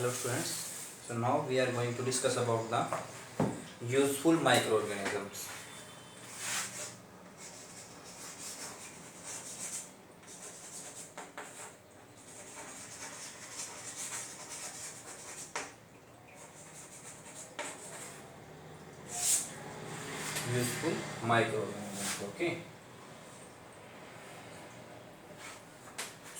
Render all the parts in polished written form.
Hello students. So now we are going to discuss about the useful microorganisms. Useful microorganisms. Okay.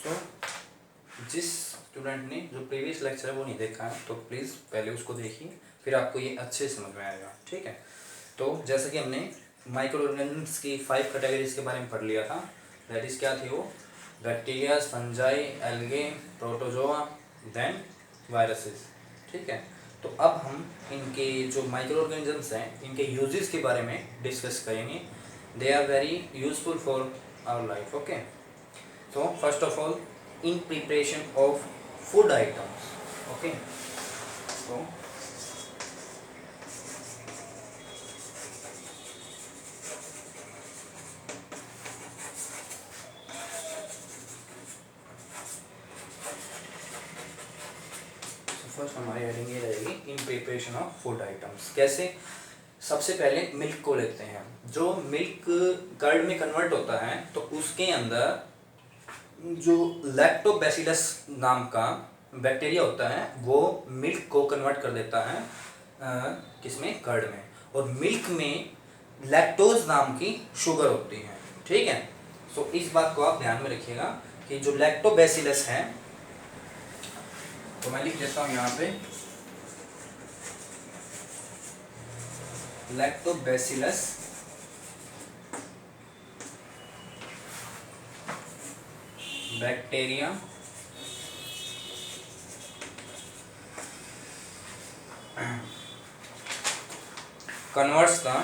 So जिस student ने जो previous lecture है वो नहीं देखा है तो प्लीज़ पहले उसको देखिए, फिर आपको ये अच्छे से समझ में आएगा। ठीक है। तो जैसे कि हमने माइक्रो ऑर्गेनिजम्स की 5 कैटेगरीज के बारे में पढ़ लिया था। दैट इज़ क्या थी वो? Bacteria, fungi, algae, protozoa, then viruses. ठीक है। तो अब हम इनके जो माइक्रो ऑर्गेनिजम्स हैं इनके यूजेस के बारे में डिस्कस करेंगे। They are very useful for our life. Okay. So first of all, in preparation of food items. Okay. So first हमारी हेडिंग ये रहेगी in preparation of food items. कैसे? सबसे पहले मिल्क को लेते हैं। जो मिल्क कर्ड में कन्वर्ट होता है तो उसके अंदर जो लैक्टोबैसिलस नाम का बैक्टीरिया होता है वो मिल्क को कन्वर्ट कर देता है किसमें? कर्ड में। और मिल्क में लैक्टोज नाम की शुगर होती है। ठीक है। सो इस बात को आप ध्यान में रखिएगा कि जो लैक्टोबैसिलस है, तो मैं लिख देता हूँ यहाँ पे लैक्टोबैसिलस बैक्टीरिया कन्वर्ट्स का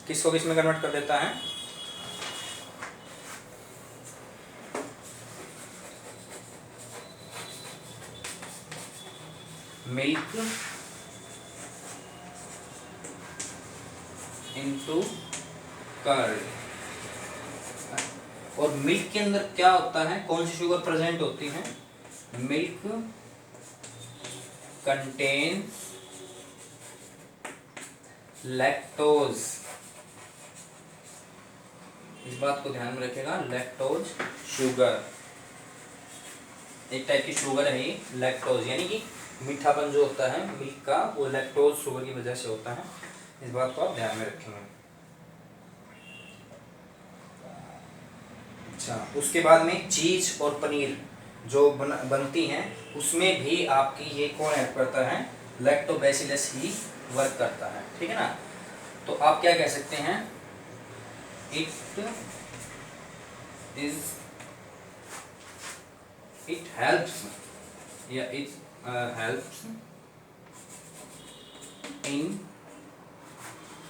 किसको किस में कन्वर्ट कर देता है? Milk into curd. और मिल्क के अंदर क्या होता है? कौन सी शुगर प्रेजेंट होती है? Milk contains lactose. इस बात को ध्यान में रखिएगा, लैक्टोज शुगर एक टाइप की शुगर है ये लैक्टोज, यानी कि मीठापन जो होता है मिल्क का वो लैक्टोज शुगर की वजह से होता है। इस बात को आप ध्यान में रखेंगे। अच्छा, उसके बाद में चीज और पनीर जो बनती हैं उसमें भी आपकी ये कौन हेल्प करता है? लैक्टोबैसिलस ही वर्क करता है। ठीक है ना। तो आप क्या कह सकते हैं? इट हेल्प्स या it helps in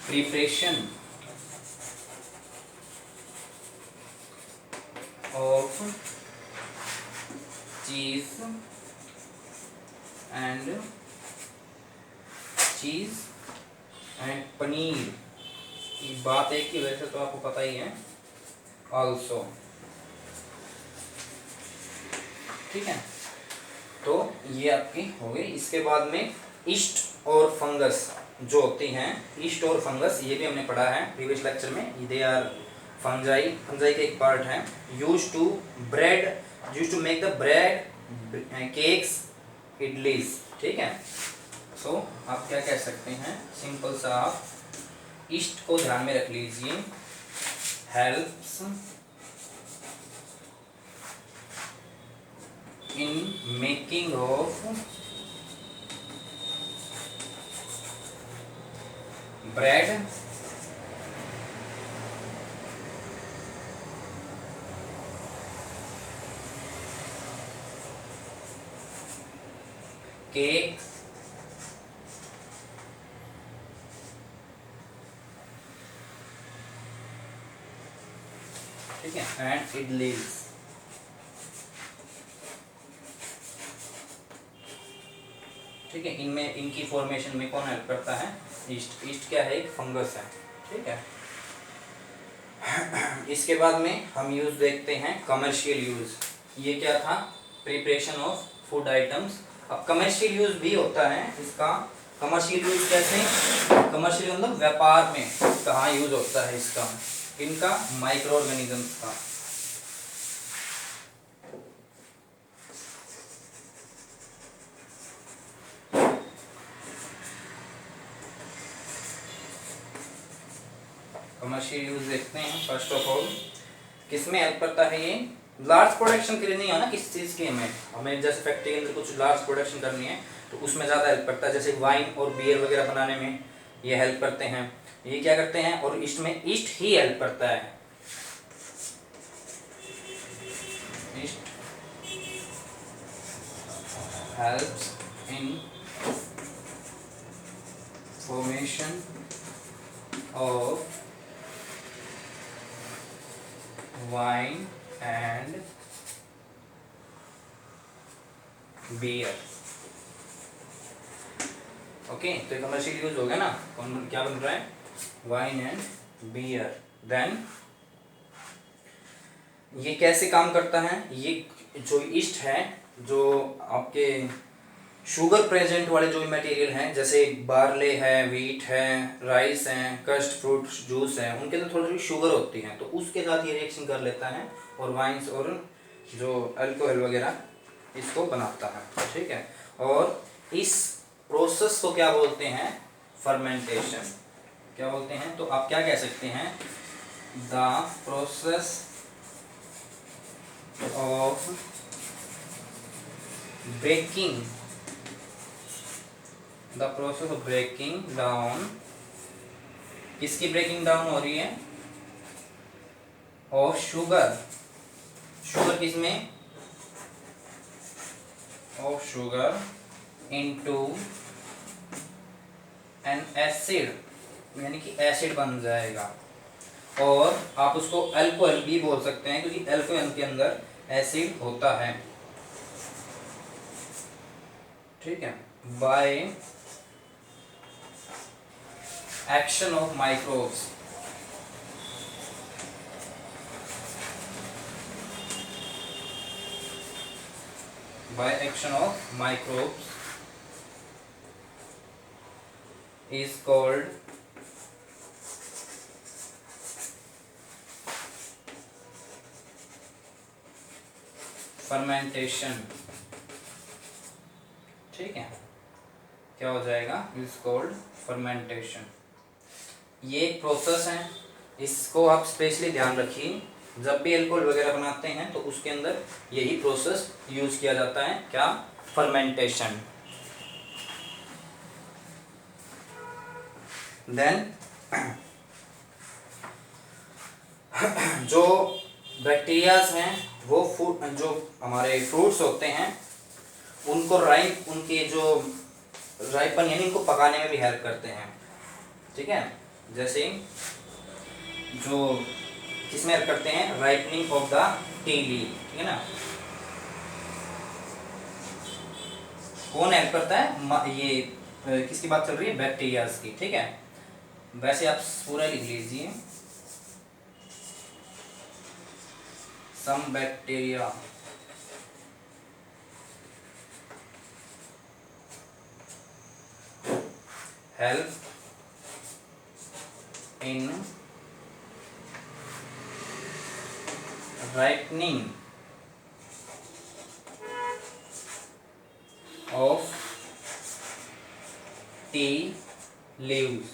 preparation of cheese and paneer. ये बात एक ही वैसे तो आपको पता ही है ऑल्सो। ठीक है। तो ये आपकी हो गई। इसके बाद में ईस्ट और फंगस जो होती हैं, ईस्ट और फंगस ये भी हमने पढ़ा है प्रीवियस लेक्चर में। दे आर फंजाई का एक पार्ट है। Use to make the bread, cakes, idlis. ठीक है। सो आप क्या कह सकते हैं? सिंपल सा आप ईस्ट को ध्यान में रख लीजिए। Helps in making of bread, cake, ठीक है, एंड इडलीज। ठीक है। इनमें इनकी फॉर्मेशन में कौन हेल्प करता है? ईस्ट। ईस्ट क्या है? एक फंगस है। ठीक है। इसके बाद में हम यूज देखते हैं कमर्शियल यूज। ये क्या था? प्रिपरेशन ऑफ फूड आइटम्स अब कमर्शियल यूज भी होता है इसका। कमर्शियल यूज कैसे? कमर्शियल मतलब व्यापार में कहाँ यूज होता है इसका, इनका माइक्रो ऑर्गेनिजम्स का। कमर्शियल यूज देखते हैं। फर्स्ट ऑफ ऑल किसमें हेल्प करता है ये? लार्ज प्रोडक्शन के लिए नहीं है ना, किस चीज़ के में हमें जैसे फैक्ट्री के अंदर कुछ लार्ज प्रोडक्शन करनी है तो उसमें ज़्यादा हेल्प करता है, जैसे वाइन और बियर वगैरह बनाने में ये हेल्प करते हैं। ये क्या करते हैं? और ईस्ट में ईस्ट ही हेल्प करता है। Yeast helps in formation of wine and beer. Okay, तो कमर्शियल यूज हो गया ना। कौन क्या बन रहा है? Wine and beer. देन ये कैसे काम करता है? ये जो ईस्ट है, जो आपके शुगर प्रेजेंट वाले जो मटेरियल हैं, जैसे बार्ले है, वीट है, राइस है, कस्ट फ्रूट जूस है, उनके अंदर थोड़ी थोड़ी शुगर होती है, तो उसके साथ ये रिएक्शन कर लेता है और वाइन्स और जो अल्कोहल वगैरह इसको बनाता है। ठीक है, और इस प्रोसेस को क्या बोलते हैं? फर्मेंटेशन। क्या बोलते हैं? तो आप क्या कह सकते हैं? The process of breaking, the process of breaking down. किसकी ब्रेकिंग डाउन हो रही है? Of sugar. शुगर किसमें? Of sugar into an acid, यानी कि एसिड बन जाएगा। और आप उसको अल्कोहल भी बोल सकते हैं क्योंकि अल्कोहल के अंदर एसिड होता है। ठीक है, by action of microbes. by action of microbes is called fermentation। ठीक है, क्या हो जाएगा? is called fermentation। ये एक प्रोसेस है, इसको आप स्पेशली ध्यान रखिए। जब भी अल्कोहल वगैरह बनाते हैं तो उसके अंदर यही प्रोसेस यूज किया जाता है। क्या? फर्मेंटेशन। देन जो बैक्टीरियाज हैं वो जो हमारे फ्रूट्स होते हैं उनको उनके जो राइपन यानी उनको पकाने में भी हेल्प करते हैं। ठीक है, जैसे जो किसमें हेल्प करते हैं? Ripening of the T leaf. ठीक है ना, कौन हेल्प करता है? ये किसकी बात चल रही है? बैक्टीरियाज की। ठीक है, वैसे आप पूरा लिख लीजिए। Some bacteria help in ripening of tea leaves।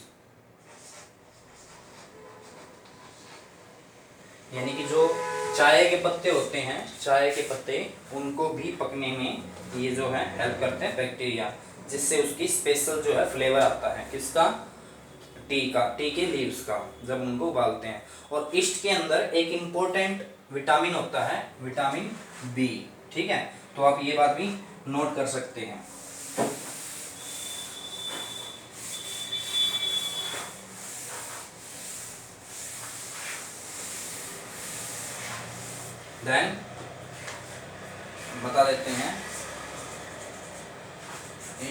यानी कि जो चाय के पत्ते होते हैं, चाय के पत्ते उनको भी पकने में ये जो है हेल्प करते हैं बैक्टीरिया, जिससे उसकी स्पेशल जो है फ्लेवर आता है। किसका? टी का, टी के लीव्स का, जब उनको उबालते हैं। और ईस्ट के अंदर एक इम्पोर्टेंट विटामिन होता है, विटामिन बी। ठीक है, तो आप ये बात भी नोट कर सकते हैं। देन बता देते हैं,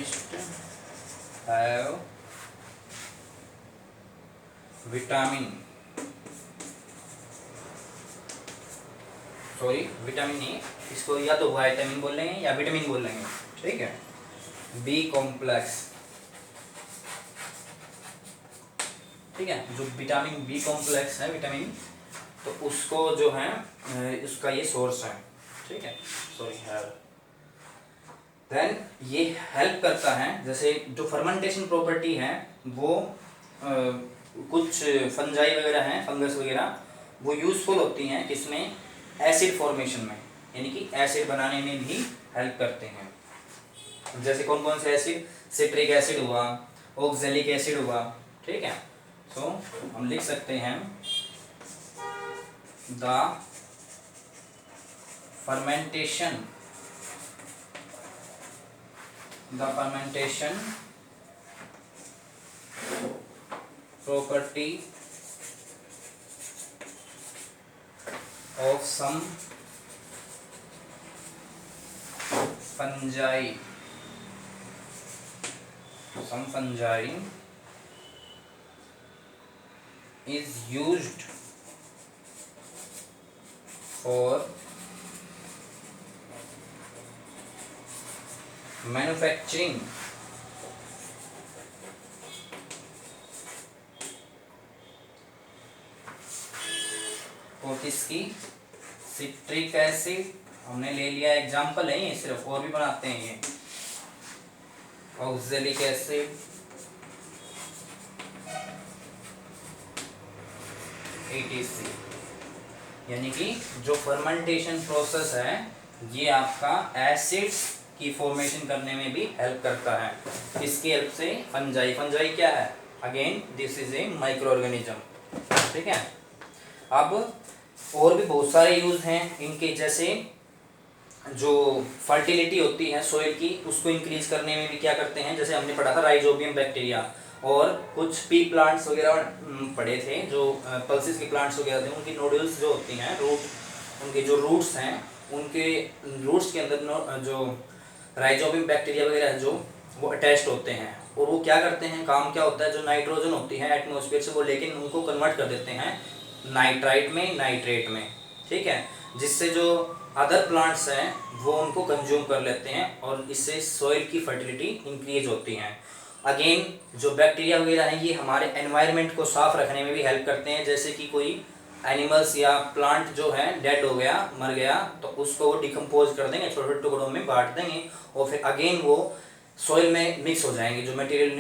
east have vitamin, sorry vitamin नहीं, इसको या तो विटामिन बोल लेंगे या विटामिन बोल लेंगे। ठीक है, बी कॉम्प्लेक्स, ठीक है, जो विटामिन बी कॉम्प्लेक्स है विटामिन, तो उसको जो है उसका ये सोर्स है, ठीक है, सॉरी है। देन ये हेल्प करता है, जैसे जो फर्मेंटेशन प्रॉपर्टी है वो कुछ फंजाई वगैरह हैं, फंगस वगैरह, वो यूज़फुल होती हैं किसमें, एसिड फॉर्मेशन में, यानी कि एसिड बनाने में भी हेल्प करते हैं। जैसे कौन कौन से एसिड, सिट्रिक एसिड हुआ, ऑक्जेलिक एसिड हुआ, ठीक है। सो हम लिख सकते हैं the fermentation property of some fungi is used for manufacturing और किसकी, सिट्रिक एसिड हमने ले लिया, एग्जाम्पल है ये, सिर्फ और भी बनाते हैं ये, ऑक्जेलिक एसिड, etc, यानी कि जो फर्मेंटेशन प्रोसेस है ये आपका एसिड्स की फॉर्मेशन करने में भी हेल्प करता है। किसकी हेल्प से, फंजाई। फंजाई क्या है, again this is a micro organism, ठीक है। अब और भी बहुत सारे यूज हैं इनके, जैसे जो फर्टिलिटी होती है सोइल की उसको इंक्रीज करने में भी क्या करते हैं, जैसे हमने पढ़ा था राइजोबियम बैक्टीरिया, और कुछ पी प्लांट्स वगैरह पढ़े थे, जो पल्सिस के प्लांट्स वगैरह थे, उनकी नोड्यूल्स जो होती हैं, रूट, उनके जो रूट्स हैं, उनके रूट्स के अंदर जो राइजोबियम बैक्टीरिया वगैरह जो वो अटैच्ड होते हैं, और वो क्या करते हैं, काम क्या होता है, जो नाइट्रोजन होती है एटमॉस्फेयर से वो लेकिन उनको कन्वर्ट कर देते हैं नाइट्राइट में, नाइट्रेट में, ठीक है, जिससे जो अदर प्लांट्स हैं वो उनको कंज्यूम कर लेते हैं और इससे सॉइल की फर्टिलिटी इंक्रीज होती है। अगेन जो बैक्टीरिया वगैरह हैं ये हमारे एनवायरनमेंट को साफ रखने में भी हेल्प करते हैं, जैसे कि कोई एनिमल्स या प्लांट जो है डेड हो गया, मर गया, तो उसको वो डिकम्पोज कर देंगे, छोटे छोटे टुकड़ों में बांट देंगे और फिर अगेन वो सॉइल में मिक्स हो जाएंगे, जो मटेरियल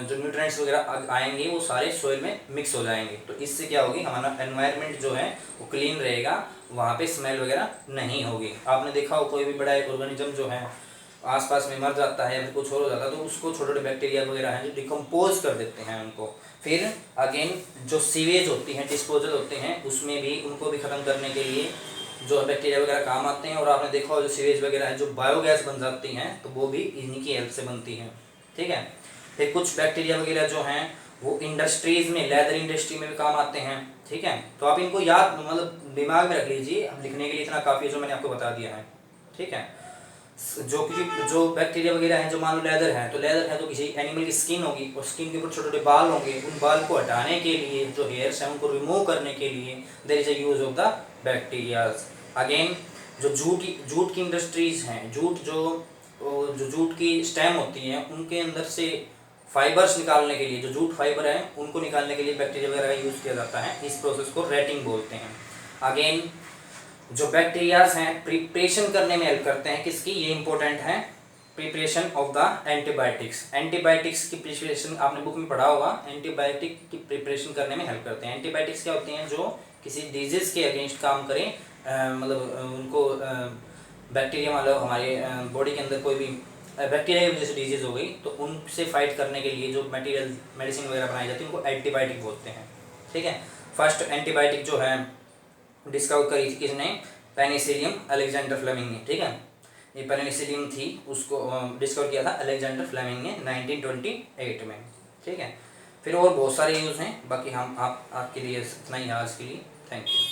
जो न्यूट्रिएंट्स वगैरह आएंगे वो सारे सॉइल में मिक्स हो जाएंगे। तो इससे क्या होगी, हमारा एनवायरनमेंट जो है वो क्लीन रहेगा, वहाँ पे स्मेल वगैरह नहीं होगी। आपने देखा हो कोई भी बड़ा ऑर्गेनिज्म जो है आसपास में मर जाता है या फिर कुछ और हो जाता है तो उसको छोटे छोटे बैक्टीरिया वगैरह हैं जो डिकम्पोज कर देते हैं उनको, फिर अगेन जो सीवेज होती हैं, डिस्पोजल होते हैं, उसमें भी उनको भी ख़त्म करने के लिए जो बैक्टीरिया वगैरह काम आते हैं। और आपने देखा हो जो सीवेज वगैरह है जो बायोगैस बन जाती हैं तो वो भी इन्हीं की हेल्प से बनती हैं, ठीक है। फिर कुछ बैक्टीरिया वगैरह जो हैं वो इंडस्ट्रीज़ में, लेदर इंडस्ट्री में भी काम आते हैं, ठीक है। तो आप इनको याद मतलब दिमाग में रख लीजिए, हम लिखने के लिए इतना काफ़ी है जो मैंने आपको बता दिया है, ठीक है। जो बैक्टीरिया वगैरह हैं, जो मान लो लेदर है, तो लेदर है तो किसी एनिमल की स्किन होगी और स्किन के ऊपर छोटे छोटे बाल होंगे, उन बाल को हटाने के लिए, जो हेयर्स हैं उनको रिमूव करने के लिए there is a use of the bacterias. Again जो जूट की इंडस्ट्रीज हैं, जूट की स्टेम होती हैं, उनके अंदर से फाइबर्स निकालने के लिए, जो जूट फाइबर है उनको निकालने के लिए बैक्टीरिया वगैरह का यूज़ किया जाता है। इस प्रोसेस को रेटिंग बोलते हैं। अगेन जो बैक्टीरियाज हैं प्रिपरेशन करने में हेल्प करते हैं, किसकी, ये इंपॉर्टेंट है, preparation of the antibiotics. Antibiotics की प्रिपरेशन आपने बुक में पढ़ा होगा, एंटीबायोटिक की प्रिपरेशन करने में हेल्प करते हैं। एंटीबायोटिक्स क्या होती हैं, जो किसी डिजीज़ के अगेंस्ट काम करें, मतलब उनको बैक्टीरिया मान लो हमारे बॉडी के अंदर कोई भी बैक्टीरिया की वजह से डिजीज़ हो गई तो उनसे फाइट करने के लिए जो मटेरियल मेडिसिन वगैरह बनाई जाती है उनको एंटीबायोटिक बोलते हैं, ठीक है। फर्स्ट एंटीबायोटिक जो है डिस्कवर करी थी किसने, पेनिसिलियम अलेक्जेंडर फ्लेमिंग ने, ठीक है। ये पेनिसिलियम थी, उसको डिस्कवर किया था अलेक्जेंडर फ्लेमिंग ने 1928 में, ठीक है। फिर और बहुत सारे यूज़ हैं, बाकी हम आपके लिए इतना ही आज के लिए, थैंक यू।